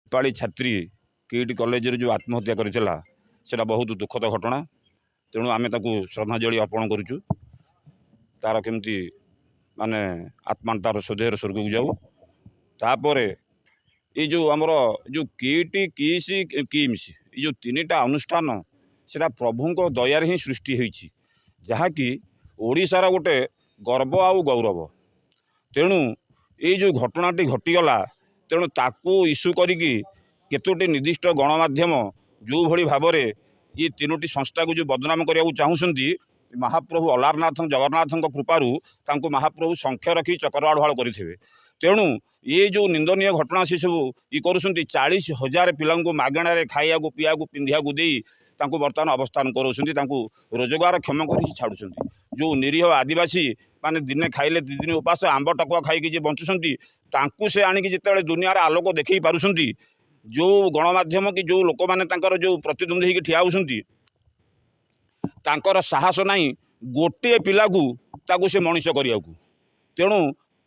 Nepali छात्री kit college जो आत्महत्या करथिला सेटा बहुत दुखद घटना। तेणु आमे ताकू श्रद्धांजलि अर्पण करूँ। तार केमती माने आत्मा तार स्वदेह स्वर्ग को जाऊ। तापर ये जो आमर जो किट किसी किम्स ये जो तीनटा अनुष्ठान सेटा प्रभु दयार ही सृष्टि होती जहाँकि ओडिशार गोटे गर्व आउ गौरव। तेणु ये जो घटनाटी घटीगला तेणु ताकू इस्यू करिकी केतोटी निर्दिष्ट गणमाध्यम जो भली भाव में ये तीनोटी संस्था को जो बदनाम करने को चाहूँगी महाप्रभु अलारनाथ जगन्नाथ कृपारू तांको महाप्रभु संख्या रखी चक्रवाढ़ करेंगे। तेणु ये जो निंदनीय घटना से सब ये कर 40,000 पिला मागणार खाया पीया पिंधिया दे बर्तमान अवस्थान कर रोजगार क्षम कर छाड़ुं। जो निरीह आदिवासी माने दिने खाइले 2 दिन उपास आंब टकुआ खाई जे बंचुंट से आणिकी जिते दुनियार आलोक देखई पारुंट जो गणमाध्यम कि जो लोक मैंने जो प्रतिद्वंदी होकर ठिया होती साहस नहीं गोटे पिला को से मनीष करने को। तेणु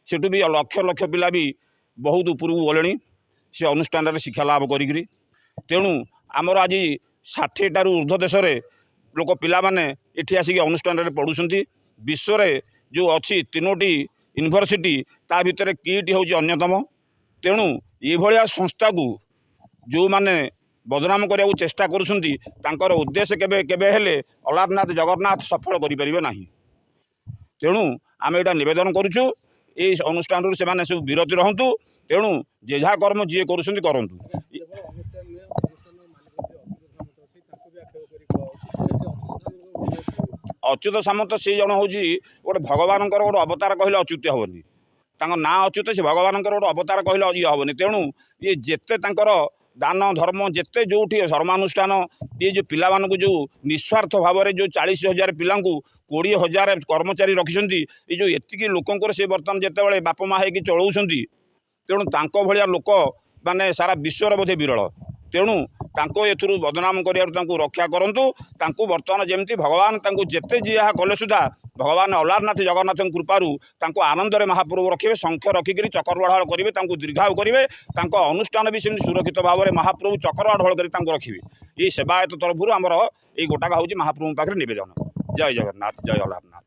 सेठू भी लक्ष लक्ष पिला भी बहुत उपरକୁ गले से अनुष्ठान शिक्षा लाभ करी। तेणु आमर आज 60 टारू ऊर्ध्व देश लोक पिला माने एठी आसिक अनुष्ठान पढ़ुंट। विश्व जो अच्छी 3टी यूनिवर्सिटी ता भितर किट हूँ अन्यतम। तेणु ये संस्था को जो माने बदनाम करने को चेष्टा कर उद्देश्य केबे केबे हेले अलारनाथ जगन्नाथ सफल करें ना। तेणु आम यहाँ नवेदन करुचु ये अनुष्ठान से माने सब विरति रहतु। तेणु जे जहाँ कर्म जी करूँ अच्युत सामंत से जन हूँ गोटे भगवान गोटे अवतार कहले अच्युत हेनी ना अच्युत से भगवान गोटे अवतार कहले ये हेनी। तेणु ये जिते दान धर्म जिते जो धर्मानुष्ठान ये जो पिला जो निस्वार्थ भाव में जो 40,000 पिला 20,000 कर्मचारी रखिंट ये जो एतिकी लोकंर से बर्तमान जिते बाप माँ होगी चलाऊँच। तेणु तांको भलिया लोक माने सारा विश्वर बोधे विरल। तेणु तांको एथुरु बदनाम करियारु रक्षा करंतु। तांको बर्तमान जेमती भगवान तांको जेते जी कले सुधा भगवान अलारनाथ जगन्नाथ कृपारू तांको आनंद में महाप्रभु रखिए संख्य रखिक चक्रवाढ़ करेंगे दीर्घायु करेंगे। अनुष्ठान भी सेमती सुरक्षित भाव में महाप्रभु चक्रवाढ़ कर रखिए। ये सेवायत तरफ आमर ये गोटाक हूँ महाप्रभु पाखे निवेदन। जय जगन्नाथ जय अलारनाथ।